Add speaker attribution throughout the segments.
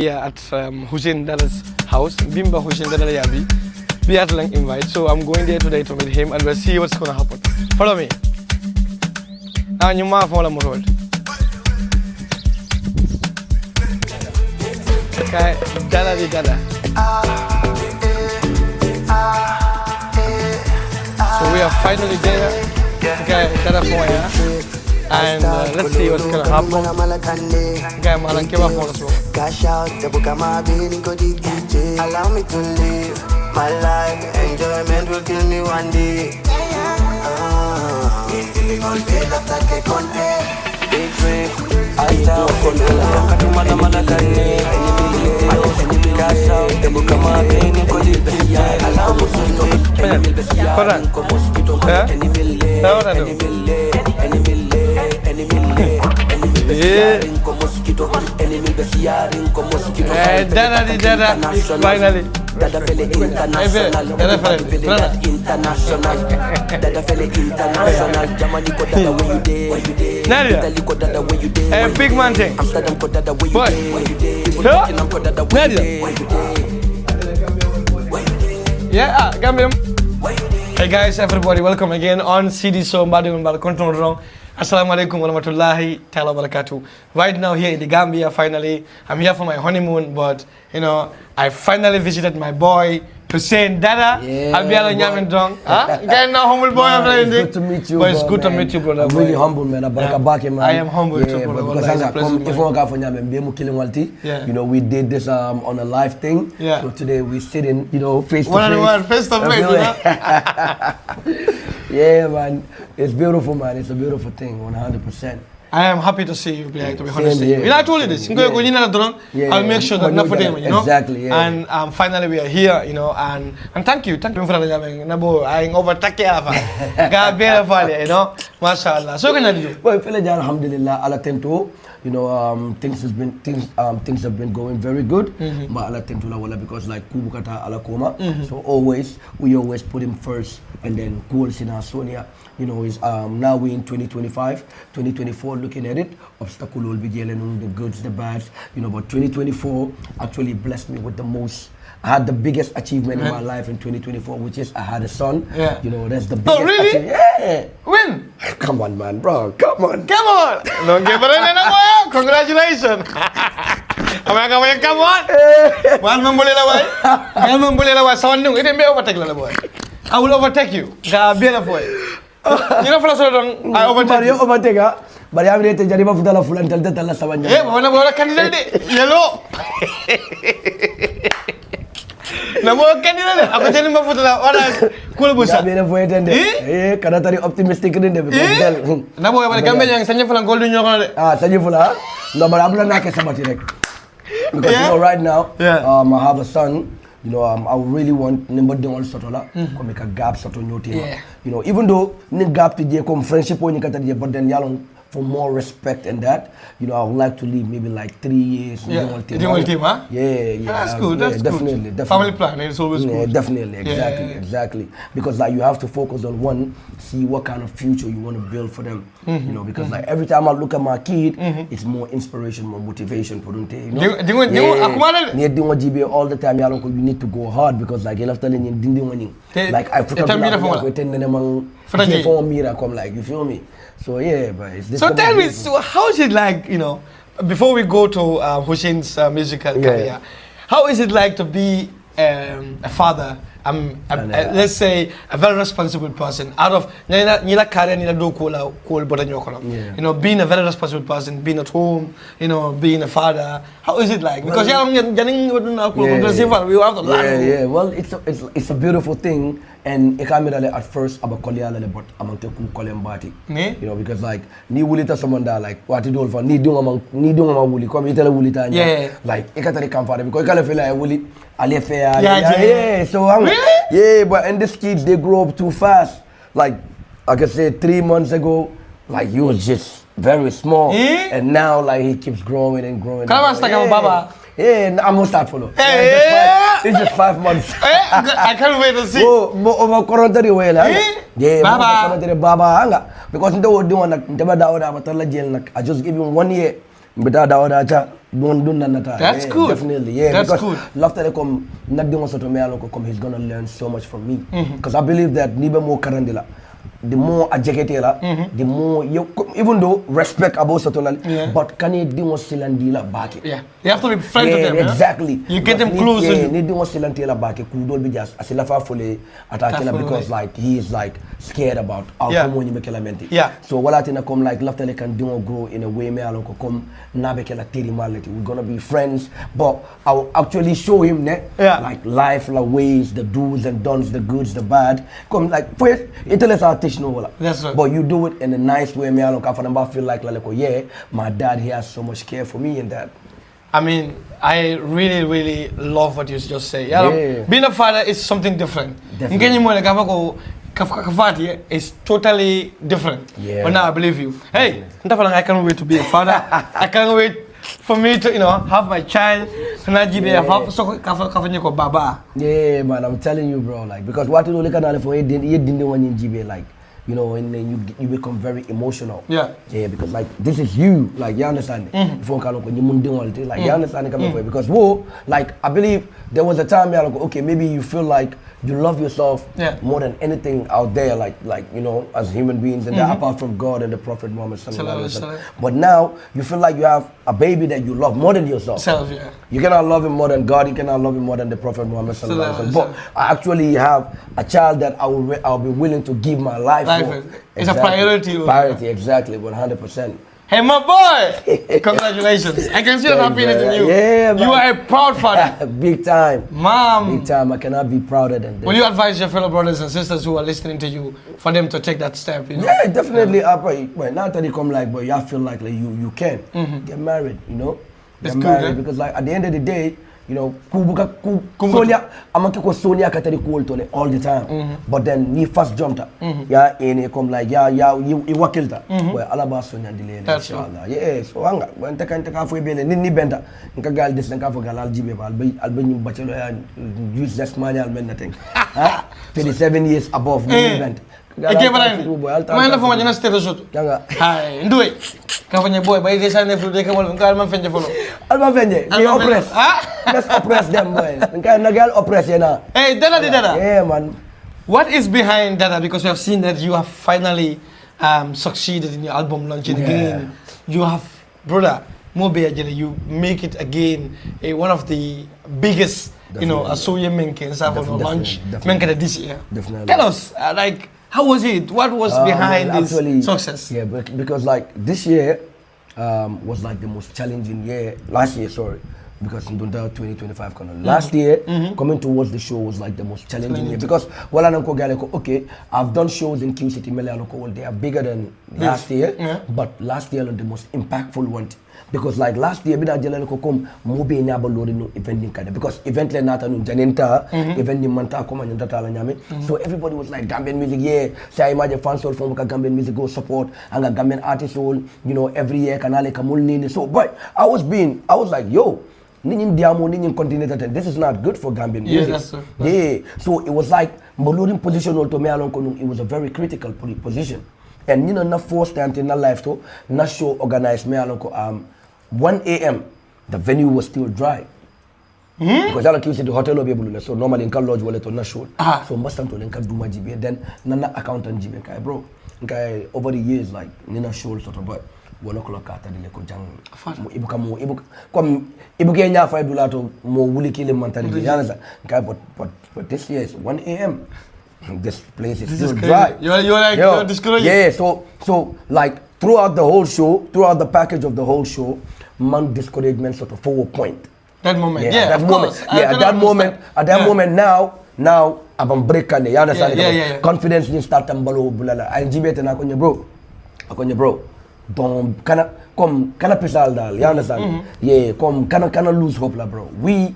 Speaker 1: Here at Hussain Dada's house, Bimba Hussain Dada Yabi. We had an invite, so I'm going there today to meet him and we'll see what's going to happen. Follow me. Now you might follow me. Okay, Dada di Dada. So we are finally there. Okay, Dada for ya. And let's see what's gonna happen. Okay, malang kiba for us.
Speaker 2: Cash out, allow me to live my life. Enjoyment will kill me one day. Big dream, I tell cash out,
Speaker 1: Dada di Dada, finally.
Speaker 2: Dada fele international, Dada fele international. Germany ko Dada where you dey,
Speaker 1: Nadia,
Speaker 2: Italy ko Dada where you dey,
Speaker 1: a big man thing.
Speaker 2: Amsterdam ko Dada where you
Speaker 1: Boy.
Speaker 2: dey,
Speaker 1: No?
Speaker 2: Vietnam ko Dada where you dey,
Speaker 1: Yeah, Gambia. Hey guys, everybody, welcome again on Seedyshow. Assalamualaikum warahmatullahi ta'ala wabarakatuh. Right now here in the Gambia, finally, I'm here for my honeymoon, but you know, I finally visited my boy, Hussain Dada. I'll be able to Getting now humble boy.
Speaker 3: It's good to meet you,
Speaker 1: but it's good to meet you, brother.
Speaker 3: I'm really humble, man. Man.
Speaker 1: I am humble too, brother.
Speaker 3: Because you know, we did this on a live thing.
Speaker 1: Yeah.
Speaker 3: So today we sitting, you know, face to
Speaker 1: Face
Speaker 3: face.
Speaker 1: to face.
Speaker 3: Yeah, man. It's beautiful, man. It's a beautiful thing, 100%.
Speaker 1: I am happy to see you, to be honest with you.
Speaker 3: Yeah.
Speaker 1: You know, I told you this. I'll make sure that nothing, you know.
Speaker 3: Exactly, yeah.
Speaker 1: And finally we are here, you know, and thank you for the I overtake God be you know. Mashallah. So can I do?
Speaker 3: Well, alhamdulillah, ala tento. You know, things have been going very good. But ala tento la wala because like kubukata ala koma. So we always put him first, and then goals in our Sonia. You know, is now we're in 2025, 2024. Looking at it, obstacle will be dealing the goods, the bads. You know, but 2024 actually blessed me with the most. I had the biggest achievement in my life in 2024, which is I had a son. Yeah. You know, that's the biggest.
Speaker 1: Oh, really?
Speaker 3: Yeah.
Speaker 1: When?
Speaker 3: Come on, man, bro. Come on.
Speaker 1: Come on. Don't give it in. Congratulations. Come on. I will overtake you. You know, for I overtake you.
Speaker 3: But I'm ready to jadi mafutala fulan tala sabanya.
Speaker 1: Eh, mana boleh candidate yellow. Nama candidate. Aku jadi mafutala orang cool busa.
Speaker 3: Biar boleh tende. Karena tadi optimistic ni deh.
Speaker 1: Nama boleh Gambia yang sanya fulan golden nyok ada.
Speaker 3: Sanya fulan. Nama abla nak kesama direct. Because you know right now, I have a son. You know, I really want number one sotola, come make a gap soto nyoti. You know, even though ni gap to je come friendship ni kata je, but then yalong for more respect and that, you know, I would like to live maybe like 3 years.
Speaker 1: Yeah, team, huh?
Speaker 3: Yeah.
Speaker 1: That's good. That's
Speaker 3: definitely.
Speaker 1: Family plan is always good.
Speaker 3: Definitely, exactly. Because like you have to focus on one, see what kind of future you want to build for them. You know, because like every time I look at my kid, it's more inspiration, more motivation for them. You know, all the time. You need to go hard because like you telling you, like I put up like you feel me. So yeah, but it's this.
Speaker 1: So tell me, so how is it like, you know, before we go to Hussain's musical career, how is it like to be a father? Let's say a very responsible person. Out of nila career nila do cool but you know, being a very responsible person, being at home, you know, being a father. How is it like? Because we have to learn.
Speaker 3: Yeah. Well, it's a beautiful thing. And at first I'm a colleague, but I'm a colleague. You know, because like ni wulita someone that like what you do for ni do wuli come you tell wulita like ikatari come father because you feel like wuli yeah. So really? But and these kids they grow up too fast. Like I can say 3 months ago, like he was just very small, and now like he keeps growing and growing.
Speaker 1: Baba.
Speaker 3: Yeah, I'm gonna start follow. It's just 5 months.
Speaker 1: I can't wait to see.
Speaker 3: Over quarantine way la. Yeah, Baba. Because I just give him 1 year.
Speaker 1: That's good.
Speaker 3: Definitely, yeah.
Speaker 1: That's
Speaker 3: because
Speaker 1: good.
Speaker 3: Love Telecom, he's gonna learn so much from me. Because I believe that Nibe Mo Karandila, the more ajeketela, the more you, even though respect about Sotola, but can you do silandila back?
Speaker 1: Yeah, you have to be friends with them.
Speaker 3: Exactly.
Speaker 1: You get them close.
Speaker 3: Yeah, need do silandila back. Could be just asilafa fully attacking because like he is like scared about how come you make element.
Speaker 1: Yeah.
Speaker 3: So what I think come like Love Tele can do grow in a way me along come nabekela tirimality. We're gonna be friends, but I'll actually show him like life, like ways, the do's and don'ts, the goods, the bad. Come like first intellectual artist.
Speaker 1: That's right.
Speaker 3: But you do it in a nice way. Me, I feel like my dad, he has so much care for me and that.
Speaker 1: I mean, I really, really love what you just say. Yeah. Being a father is something different. It's totally different.
Speaker 3: Yeah.
Speaker 1: But now I believe you. Hey, I can't wait to be a father. I can't wait for me to, have my child.
Speaker 3: Yeah, man, I'm telling you, bro. Like, because what you look at for you didn't want in GB, like, and then you become very emotional.
Speaker 1: Yeah.
Speaker 3: Yeah, because like this is you, like you understand. Like you understand because like I believe there was a time where like, okay, maybe you feel like you love yourself more than anything out there, like as human beings, and apart from God and the Prophet Muhammad sallallahu alaihi wasallam. But now you feel like you have a baby that you love more than yourself. You cannot love him more than God. You cannot love him more than the Prophet Muhammad sallallahu alaihi wasallam. But I actually have a child that I'll be willing to give my life for.
Speaker 1: It's a priority.
Speaker 3: Priority, exactly, 100%.
Speaker 1: Hey, my boy! Congratulations. I can see the happiness in you.
Speaker 3: Yeah, man.
Speaker 1: You are a proud father.
Speaker 3: Big time.
Speaker 1: Mom.
Speaker 3: Big time. I cannot be prouder than this.
Speaker 1: Will you advise your fellow brothers and sisters who are listening to you for them to take that step?
Speaker 3: Yeah, definitely. Well, now that you come like, but you feel like you can. Get married,
Speaker 1: It's
Speaker 3: Get
Speaker 1: good,
Speaker 3: married because like at the end of the day, Sonia, I'm not Sonia Katari Cool all the time. But then he first jumped up. Yeah, and he come like, you work killed her. Well, Alaba Sonia delay. Inshallah. Yeah, so I'm going to take off with Billy, Nini Bender. You can go this and go for Galal Jibe, I'll be in bachelor and use less money, I'll make nothing. 27 years above Nini Bender.
Speaker 1: Okay, but I'm going to stay the shoot. Hi, do it. Kafanya boy, by this time, if you take a one, Kalman Fenja follow.
Speaker 3: Alman Fenja, they oppress. Let's oppress them, boy. Nagal oppress,
Speaker 1: Hey, Dada.
Speaker 3: Yeah, man.
Speaker 1: What is behind Dada? Because we have seen that you have finally succeeded in your album launching again. You have, brother, you make it again one of the biggest, Asoya Menke launch Menke this year.
Speaker 3: Definitely.
Speaker 1: Tell us, how was it? What was behind this success?
Speaker 3: Yeah, because like this year was like the most challenging year. Last year, sorry, because in 2025 last year coming towards the show was like the most challenging year because okay, I've done shows in King City Mele, they are bigger than last year, but last year was the most impactful one. Because like last year, because event so everybody was like Gambian music, so I imagine fans all from Gambian music go support and a Gambian artist all, every year so but I was like, yo, this is not good for Gambian music.
Speaker 1: Yeah, that's true.
Speaker 3: So it was like Molurin position it was a very critical position. And not forced time in life to not show organized me 1 a.m. the venue was still dry. Because I like the hotel will so normally in lodge wallet or not show. So must time to link do my GB then nana accountant GB bro. Over the years like Nina show sort of but 1 o'clock after the leko jang. Ibu Kenya $5 to more woolly killing mentality. But this year is 1 a.m. This place is still dry.
Speaker 1: You're discouraged.
Speaker 3: Yeah, so like throughout the whole show, throughout the package of the whole show, man discouragement sort of 4 point.
Speaker 1: That moment,
Speaker 3: at that moment now I'm breaking you understand? Confidence in start tambalo bulala. I jibete na konye bro. Don't kana pisal dal, you understand? Yeah, kana lose hope la bro. We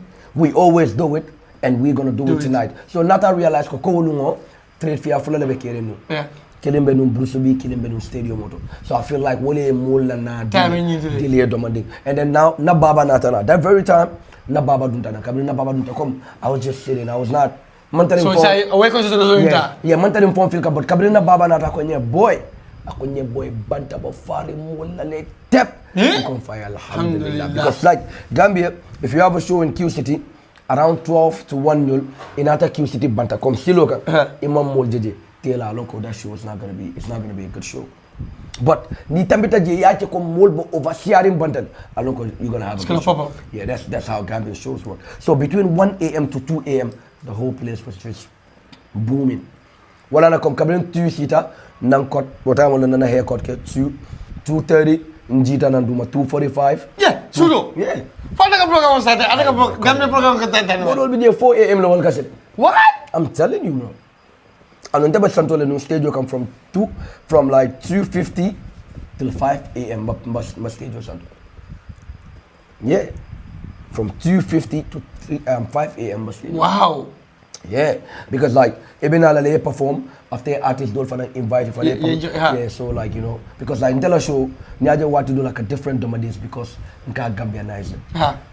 Speaker 3: always do it and we're gonna do it tonight. So not I realize ko lungo trade fear full lebe kerenu.
Speaker 1: Yeah.
Speaker 3: Kilimbe num Brusubi, Kilimbe num stadium moto. So I feel like wole mola na delay domanding. And then now na baba natana. That very time na baba duntana. Kabri na baba dunta come. I was just sitting. I was not
Speaker 1: so it's away consider
Speaker 3: yeah, mantalim phone feel but kabri na baba nata konye boy. ako nye boy banta ba fari mola le tep. Come fire alhamdulillah. Because like Gambia, if you have a show in Q City, around 12 to 1 0 in other Q City banta come siloka imam mol jeje tela loko that show is not gonna be a good show. But ni tambita je yache ko mol bo oversharing banta aloko you're gonna have a good show. Yeah, that's how Gambian shows work. So between 1 a.m. to 2 a.m. the whole place was just booming. Wala na kom kabren tu sita nang kot wata wala na haircut ke 2:30 njita na duma 2:45.
Speaker 1: Yeah, sudo.
Speaker 3: Yeah.
Speaker 1: Fanda ka program start. Ada ka Gambia program ka tan.
Speaker 3: What will be there 4 a.m. la wal kaset.
Speaker 1: What?
Speaker 3: I'm telling you, bro. And on the Santole no stage come from like 2:50 till 5 a.m. But stage Santole. Yeah. From 2:50 to 5 a.m. but stage.
Speaker 1: Wow.
Speaker 3: Yeah, because like even Alale perform after artists don't find invite for yeah, so like you know because like in tell a show Nyaja want to do like a different domains because nka Gambianize.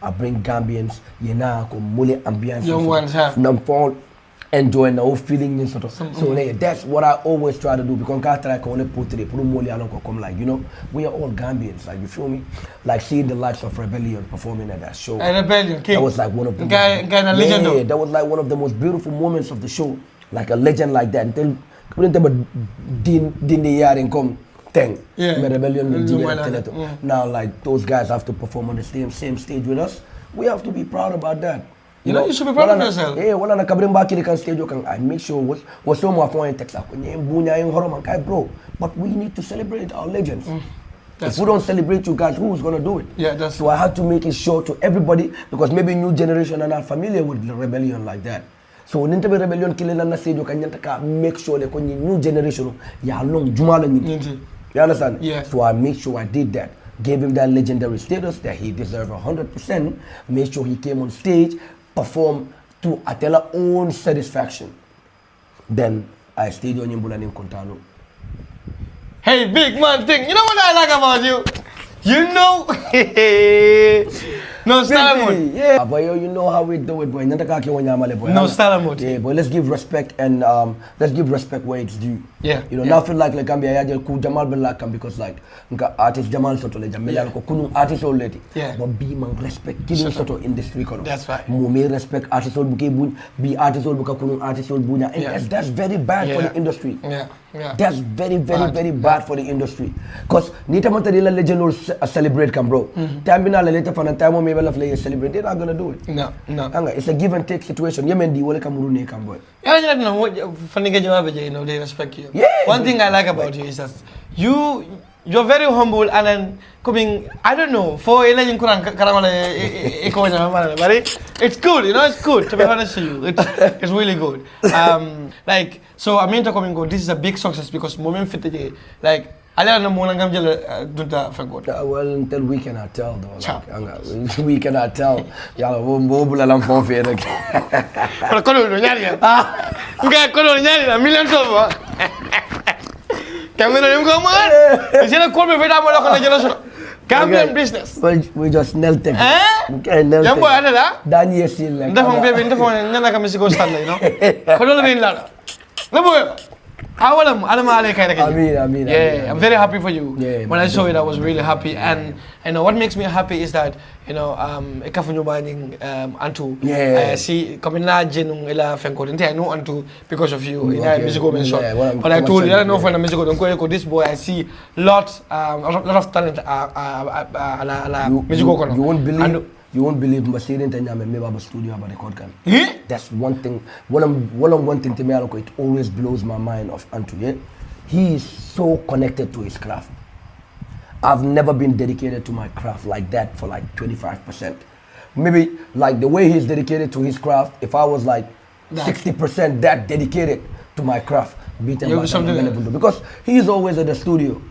Speaker 3: I bring Gambians, yena ko mule ambiance.
Speaker 1: Young ones,
Speaker 3: enjoying the whole feeling and sort of. So yeah, that's what I always try to do because I try to only put come like you know we are all Gambians, like you feel me, like seeing the likes of Rebellion performing at that show.
Speaker 1: Rebellion,
Speaker 3: that was like one of the
Speaker 1: legend.
Speaker 3: That was like one of the most beautiful moments of the show, like a legend like that. Until din the year and come thing.
Speaker 1: Yeah.
Speaker 3: Rebellion. Now like those guys have to perform on the same stage with us. We have to be proud about that.
Speaker 1: You know, you should be proud of yourself.
Speaker 3: Yeah, wala na kabrin ba kini kan stage kan I make sure was so mo afon text ako nye bunya yung horoman kay bro. But we need to celebrate our legends. If we don't celebrate you guys, who's gonna do it?
Speaker 1: Yeah, that's
Speaker 3: so I had to make it sure to everybody because maybe new generation are not familiar with the Rebellion like that. So when interview Rebellion killing na stage kan nyanta ka make sure like when new generation ya long jumala ni. You understand?
Speaker 1: Yeah.
Speaker 3: So I make sure I did that. Gave him that legendary status that he deserved 100%. Made sure he came on stage, performed to Atela's own satisfaction. Then I stayed on Yimbula in Contano.
Speaker 1: Hey, big man thing. You know what I like about you? You know, no style mode.
Speaker 3: Yeah, boy, you know how we do it, boy.
Speaker 1: No style mode.
Speaker 3: Yeah, boy. Let's give respect and let's give respect where it's due.
Speaker 1: Yeah.
Speaker 3: You know, now feel like Gambia ya ku Jamal Belakam because like artist Jamal soto le Jamila ko kunu artist already.
Speaker 1: Yeah.
Speaker 3: But be man respect killing soto industry kono.
Speaker 1: That's right.
Speaker 3: Mo me respect artist all buke bun be artist all buka kunu artist all bunya. And that's very bad for the industry.
Speaker 1: Yeah. Yeah.
Speaker 3: That's very bad for the industry. Cause nita matadila legend will celebrate come bro. Time bina later for time mo maybe love celebrate. They're not gonna do it.
Speaker 1: No.
Speaker 3: It's a give and take situation. Yemen di wale kamuru ne come boy.
Speaker 1: Yeah, you know what funny you know they respect you.
Speaker 3: Yeah.
Speaker 1: One thing I like about you is that you're very humble and then coming I don't know for Elijah Kuran Karamala but it's good, you know, it's good to be honest with you. It's really good. Like so I mean to come and go, this is a big success because moment fit like I don't know Monangam Dunta for good.
Speaker 3: Well, until we cannot tell though. Like, we cannot tell. Yalla mobile alam phone fair.
Speaker 1: Pero kono nyari. Nga kono nyari million so. Camera yung kaman. Sila call me veda mo ko na jelo. Gambian business.
Speaker 3: We just nailed it.
Speaker 1: Okay, nailed it. Jambo ana da?
Speaker 3: Daniel Sil like.
Speaker 1: Ndafon ngana ka Mexico style, you know. Kono le bin la. Labo.
Speaker 3: Amin.
Speaker 1: Yeah, I'm very happy for you.
Speaker 3: Yeah,
Speaker 1: when I saw it, I was really happy. And you know what makes me happy is that you know ikafunyo baning antu.
Speaker 3: Yeah.
Speaker 1: See coming na jenung ila fenko. I know antu because of you. In musical mention. But I
Speaker 3: Well,
Speaker 1: told you I don't know for the musical. Don't go this boy. I see lot of talent. Musical.
Speaker 3: You won't believe Masiri and Tanya me baba studio about record can. That's one thing. One thing to me, it always blows my mind of Antu. Yeah? He is so connected to his craft. I've never been dedicated to my craft like that for like 25%. Maybe like the way he's dedicated to his craft. If I was like 60% that dedicated to my craft, because he is always at the studio.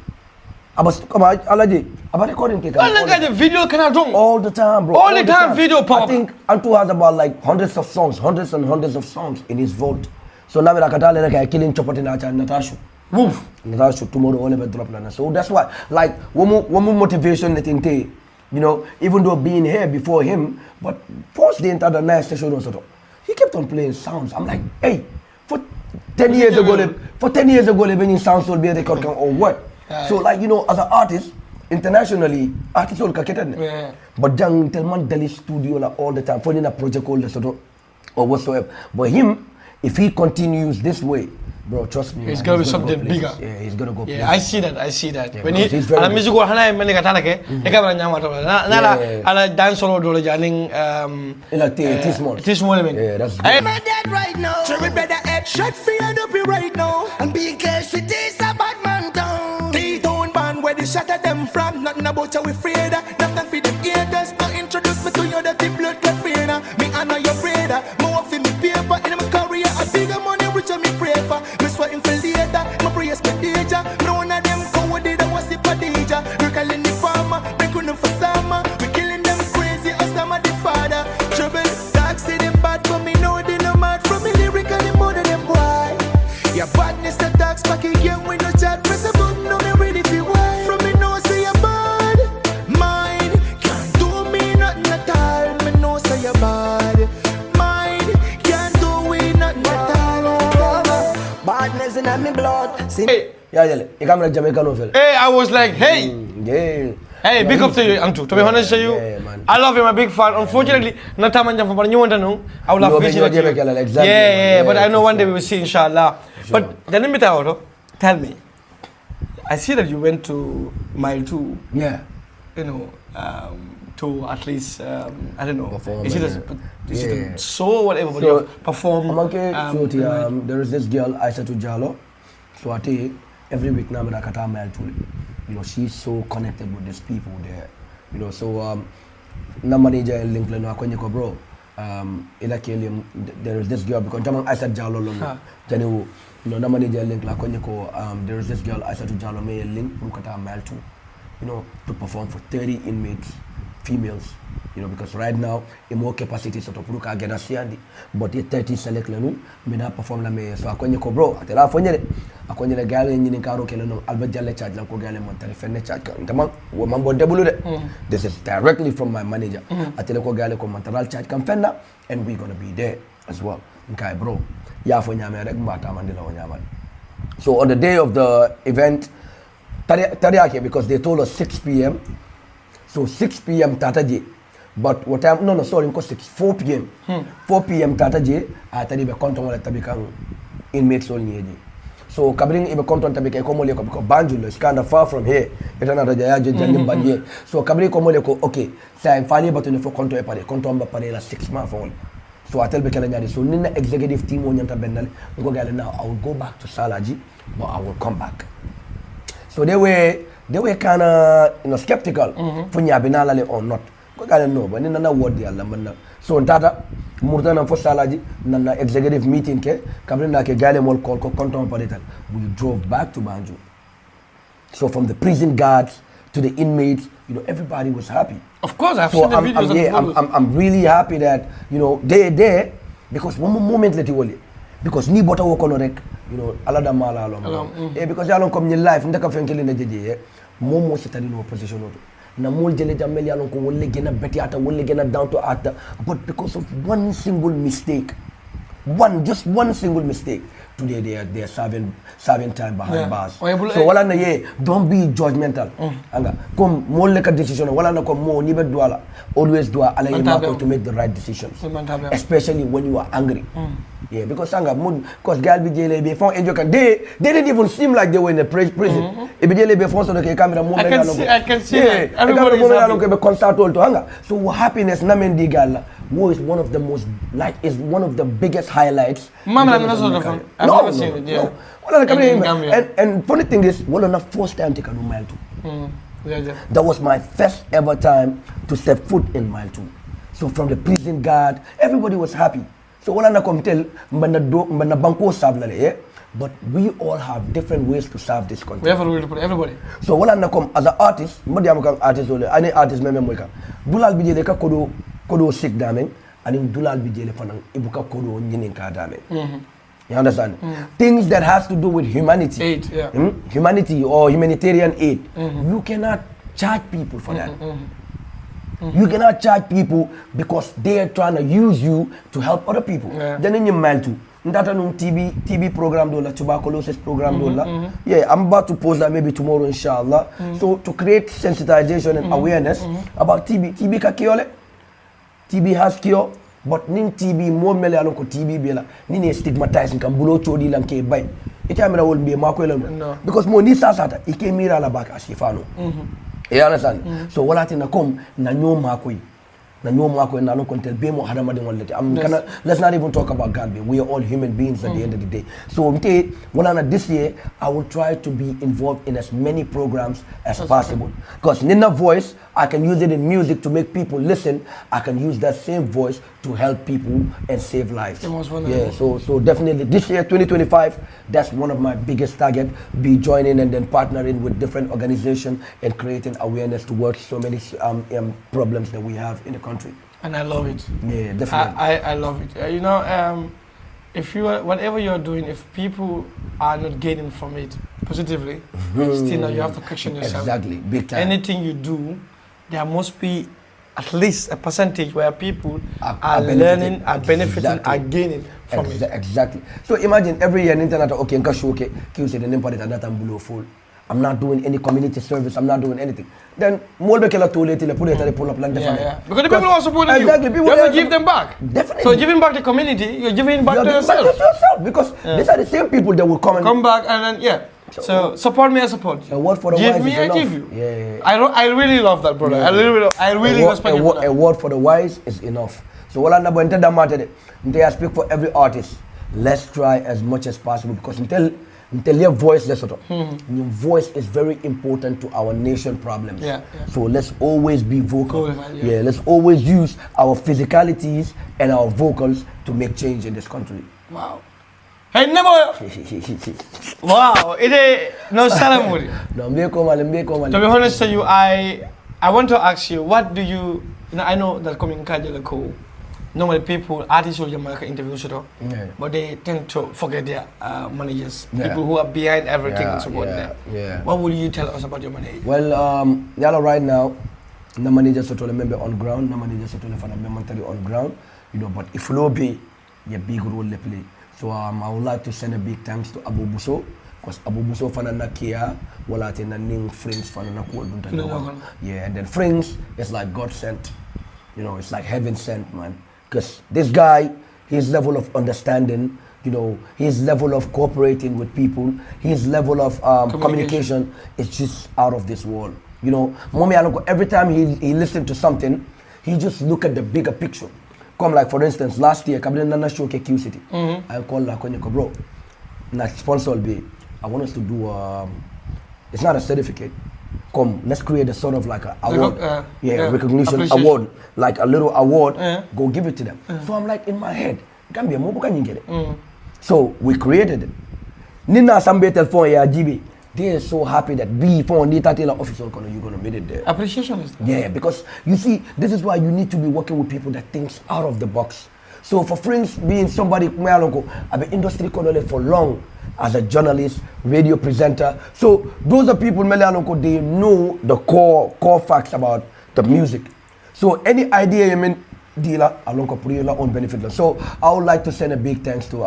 Speaker 3: About recording
Speaker 1: video can do
Speaker 3: all the time, bro.
Speaker 1: All the time video pop.
Speaker 3: I think Antu has about like hundreds and hundreds of songs in his vault. So now I killing Chopatina and Natasha.
Speaker 1: Move.
Speaker 3: Natasha tomorrow all about drop lana. So that's why like one more motivation that you know, even though being here before him, but first the entire night session also. He kept on playing sounds. I'm like, hey, for 10 years ago, when sounds will be a record or what? So like, you know, as an artist, internationally, artists all kaketen.
Speaker 1: Yeah.
Speaker 3: But jang tell man Delhi studio la all the time, finding a project called or whatsoever. But him, if he continues this way, bro, trust me,
Speaker 1: he's gonna be something bigger.
Speaker 3: Yeah, he's gonna go.
Speaker 1: Yeah, I see that.
Speaker 3: Yeah,
Speaker 1: when he ala music ko hana mani katana ke ekabra nyama to na ala dance solo do janing
Speaker 3: ila T-small.
Speaker 1: T-small men.
Speaker 3: Yeah, that's
Speaker 2: I'm dead right now. Cherry brother head shot free and up right now. And BK City is a bad man town. T-Town band where they shot at them from. Nothing about you we afraid. Nothing for the haters. Now introduce me to your dirty blood clot friend. Me honor your brother. More for me paper in my career. A bigger money richer me pray for. Me sweating for later. My praise my danger. Me one of them cowardly that was the padija. We're calling the farmer. We couldn't for summer. We killing them crazy. Us I'm the father. Trouble. Dark say them bad for me. No they no mad from me lyric and the more than them boy. Your badness the dark sparky young when no chat. Press a button no me ready for why. From me no say you're bad. Mine can't do me nothing at all. Me no say you're bad. Mine can't do me nothing at all. Badness in my blood.
Speaker 1: Hey,
Speaker 3: Yeah, you come like Jamaican novel.
Speaker 1: hey, I was like, hey.
Speaker 3: Yeah.
Speaker 1: Hey, big up to you, Antu. To be honest with you,
Speaker 3: Yeah, man.
Speaker 1: I love him. I'm a big fan. Unfortunately, not time I'm from you want to know. I would
Speaker 3: You
Speaker 1: love
Speaker 3: know,
Speaker 1: vision.
Speaker 3: exactly,
Speaker 1: Yeah, but I know
Speaker 3: for
Speaker 1: one day
Speaker 3: sure.
Speaker 1: we will see, inshallah.
Speaker 3: Sure.
Speaker 1: But then tell me. I see that you went to Mile 2,
Speaker 3: Yeah.
Speaker 1: you know, to at least, I don't know.
Speaker 3: Perform,
Speaker 1: Is it
Speaker 3: yeah.
Speaker 1: a show, whatever, but
Speaker 3: So,
Speaker 1: you perform?
Speaker 3: There is this girl, Aissatou Jallow. So I tell you, every week now, I kata Mile 2. You know, she's so connected with these people there. You know, so na manager link le no akwenye ko bro. Ila kele there is this girl because jamang Aissatou Jallow lo. Jani wo, you know, na manager link la akwenye ko there is this girl Aissatou Jallow me link pour kata Mile 2. You know, to perform for 30 inmates, females. You know, because right now, in more capacity sort of puruka agena siandi, but the 30 select lenu, me na perform la me so akwenye ko bro, atela afonyere. Akwenye le gale nyini karo kele no Albert Jalle charge la ko gale montare fenne charge kan tamam wo mambo debulu de. This is directly from my manager. Atele ko gale ko montare charge kan fenna and we gonna be there as well. Okay bro. Ya fo nyame rek mbata mandila o nyamal. So on the day of the event Tariake because they told us 6 p.m. So 6 p.m. Tataje. But what time? No, sorry, because 4 p.m. 4 p.m. Tataje. Tadi be konton wala tabi kang inmates all nyeji. So kabring ibe konton tabi kay komole ko because Banjul is kind of far from here. Ita na raja yaje jandim banje. So kabring komole ko okay. Sa infali batu ne fo konton e pare. Konton ba pare la 6 months only. So I tell be kala nyadi. So nina executive team o nyanta bennal. Ngo gale now I will go back to Salaji, but I will come back. So they were kind of, you know, skeptical for nyabinalale or not. Ko gale no, but nina word di Allah manna. So tata murtana for Salaji nana executive meeting ke kabrin na ke gale mol call ko konton parital. We drove back to Banjul. So from the prison guards to the inmates, you know, everybody was happy.
Speaker 1: Of course, I've seen the videos.
Speaker 3: I'm really happy that, you know, they're there because one moment let you because ni bota wo kono rek, you know, alada mala alom. Because yalon come in life ndaka fenkeli na jeje momo sitani no position auto. Na mol jele jamel yalon ko wolle gena beti ata wolle gena down to ata, but because of one single mistake, just one single mistake, today they are serving time behind bars. So wala na ye, don't be judgmental. Anga kom mol leka decision wala na kom mo ni be douala, always do ala yema to make the right decisions, especially when you are angry. Yeah, because sanga mood, cause girl be jele be phone enjoy can they didn't even seem like they were in a prison. If be jele be phone so the camera mo
Speaker 1: I can see that.
Speaker 3: Everybody is happy. Be concert all to hanga. So happiness na men di gal wo is one of the most is one of the biggest highlights.
Speaker 1: Mama I'm not I've never seen it. Yeah.
Speaker 3: Well, and funny thing is, well, on the first time to do Mile 2. That was my first ever time to step foot in Mile 2. So from the prison guard, everybody was happy. So all I come tell, mbana banko serve but we all have different ways to serve this country.
Speaker 1: We have a way to put everybody.
Speaker 3: So all I come as an artist, artist only, any artist member moika. Dulal bijele ka kodo sick daming, and in dulal bijele fanang ibuka kodo nyinin ka daming. You understand? Things that has to do with humanity.
Speaker 1: Aid, yeah.
Speaker 3: Humanity or humanitarian aid. You cannot charge people for that. You cannot charge people because they are trying to use you to help other people. Then in your mind too. Ndata nung TV program dola, tuberculosis program dola. Yeah, I'm about to post that maybe tomorrow, inshallah. So to create sensitization and awareness about TB. TB ka cure. TB has cure, but nin TB more mele alon ko TB bela. Nini stigmatizing kan bulo chodi lan ke bay. Ita mera wol be mako elan. Because mo ni sasata ike mira la baka asifano. You understand? So wala tina kom na nyo mako na nyo mako na lon kontel be mo hadama de wonlete. Let's not even talk about Gambia. We are all human beings at the end of the day. So this year I will try to be involved in as many programs as possible. Because Nina voice, I can use it in music to make people listen. I can use that same voice to help people and save lives. Yeah, so definitely this year 2025, that's one of my biggest targets. Be joining and then partnering with different organizations and creating awareness towards so many problems that we have in the country.
Speaker 1: And I love it.
Speaker 3: Yeah, definitely.
Speaker 1: I love it. You know, if you are, whatever you're doing, if people are not gaining from it positively, still now you have to question yourself.
Speaker 3: Exactly, big time.
Speaker 1: Anything you do, there must be at least a percentage where people are learning, are benefiting, are gaining from it.
Speaker 3: Exactly. So imagine every year, internet, okay, in Kashoke, I'm not doing any community service, I'm not doing anything. Then, more pull up land.
Speaker 1: Because the people are supporting you.
Speaker 3: Exactly.
Speaker 1: You have to give them back.
Speaker 3: Definitely.
Speaker 1: So giving back the community, you're giving back to yourself.
Speaker 3: Because these are the same people that will come
Speaker 1: back and then, So support me, I support you.
Speaker 3: A word for the
Speaker 1: give
Speaker 3: wise
Speaker 1: me,
Speaker 3: is
Speaker 1: I
Speaker 3: enough.
Speaker 1: give you.
Speaker 3: Yeah.
Speaker 1: I really love that, brother. I really respect you for that.
Speaker 3: A word for the wise is enough. So what I'm going to speak for every artist. Let's try as much as possible because until your voice, your voice is very important to our nation problems. So let's always be vocal. Let's always use our physicalities and our vocals to make change in this country.
Speaker 1: Wow. Hey, never. Wow, it is no salamuri. To be honest to you, I want to ask you, what do you know? I know that coming Kajala normally people, artists will Jamaica interviews, but they tend to forget their managers, people who are behind everything and support them. What would you tell us about your manager?
Speaker 3: Well, right now, the manager sort of member on ground, the manager sort of member on ground, but if you be a big role they play. So I would like to send a big thanks to Abu Buso, because Abu Buso fanana kia, wala tena ning friends fanana kuwa dunta. Yeah, and then friends is like God sent, it's like heaven sent, man. Because this guy, his level of understanding, his level of cooperating with people, his level of communication is just out of this world. Mommy Alonko, every time he listened to something, he just look at the bigger picture. Come like for instance, last year, Kabila Nana show Q City. I called Lakonyako, bro. Na sponsor will be, I want us to do, it's not a certificate. Come, let's create a sort of like an award, recognition award, like a little award, go give it to them. So I'm like in my head, Gambia, mo can you get it? So we created it. Nina Sambe telephone ya GB. They are so happy that we found the Tatela officer you're gonna meet it there.
Speaker 1: Appreciation is there.
Speaker 3: Yeah, because you see, this is why you need to be working with people that thinks out of the box. So for friends being somebody I've been industry for long as a journalist, radio presenter. So those are people they know the core facts about the music. So any idea you mean dealer alonko put your own benefit. So I would like to send a big thanks to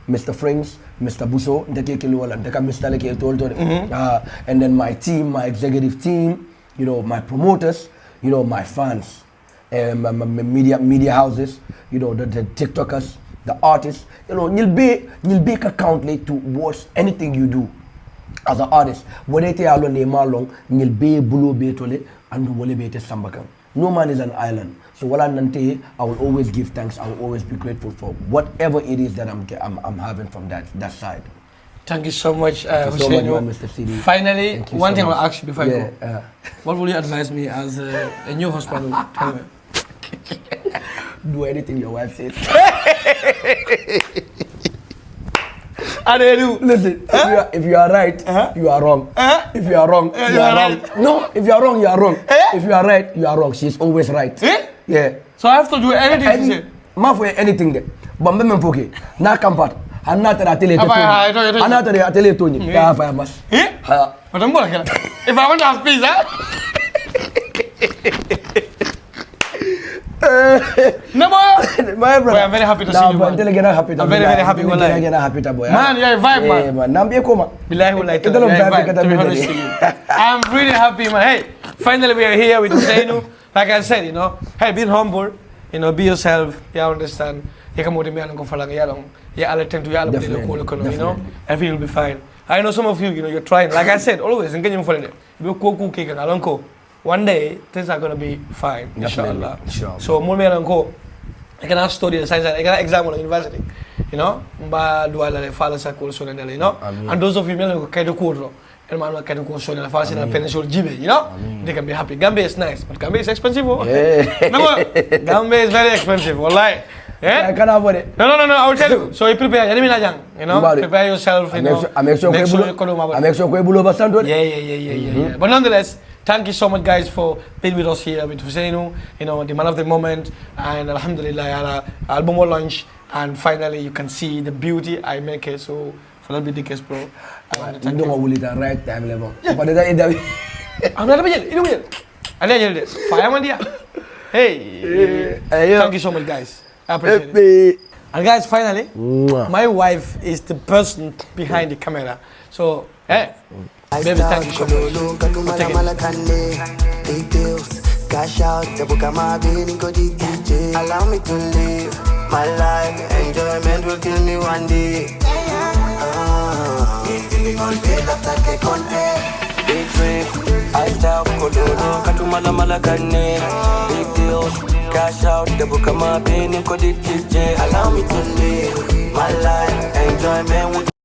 Speaker 3: Mr. Frings, Mr. Buso, and then my team, my executive team, my promoters, my fans, my media houses, the TikTokers, the artists, you'll be accountable towards anything you do as an artist. No man is an island. So I will always give thanks. I will always be grateful for whatever it is that I'm having from that side.
Speaker 1: Thank you so much,
Speaker 3: Hussain. Mr. CD.
Speaker 1: Finally, one thing
Speaker 3: so
Speaker 1: I'll ask you before I go. What will you advise me as a new husband? Tell me.
Speaker 3: Do anything your wife says. Listen, if you are right, you are wrong. If you are wrong, you are wrong. No, if you are wrong, you are wrong. If you are right, you are wrong. She's always right. Yeah.
Speaker 1: So I have to do anything she said?
Speaker 3: Anything there. But me poke. Na kampat. Anata atele to. Anata atele to ni. Ya fa mas.
Speaker 1: If I want to have pizza. No boy.
Speaker 3: My brother.
Speaker 1: Boy, I'm very happy to see you, man.
Speaker 3: I'm very happy.
Speaker 1: I'm very happy. Man, you're a vibe, man.
Speaker 3: Man, Nambia koma.
Speaker 1: Bilahi who like to be honest with you. I'm really happy, man. Hey, finally we are here with Hussain. Like I said, you know, hey, be humble, you know, be yourself. You understand? You can motivate me for long. You all attend to you, you know, everything will be fine. I know some of you, you know, you're trying. Like I said, always engage for it. One day things are gonna be fine, inshallah. So more I can ask study the science. I can exam on the university, you know. But do I follow course you know? And those of you who can do course, and man can do course in the first in peninsular GB, you know, they can be happy. Gambia is nice, but Gambia is expensive. Yeah. No, Gambia is very expensive. Wallahi. Yeah?
Speaker 3: I can't avoid it.
Speaker 1: No, I will tell you. So you prepare, you know, prepare yourself, you know.
Speaker 3: I make sure you below Basando.
Speaker 1: Yeah. But nonetheless, thank you so much, guys, for being with us here with Hussain, you know, the man of the moment, and alhamdulillah, album will launch, and finally you can see the beauty I make it. So for that big case, bro, I want to thank you.
Speaker 3: Right time level.
Speaker 1: I'm not I didn't this. Fireman, yeah. Hey, thank you so much, guys. I appreciate it. And guys, finally, my wife is the person behind the camera. So, hey, baby, thank you so much. Cash out, allow me to live my life. Enjoyment will kill me one day. Big trip, I stop Kololo, Katumala Malakane. Big deals, cash out, the book of my pain, allow me to live my life. Enjoyment with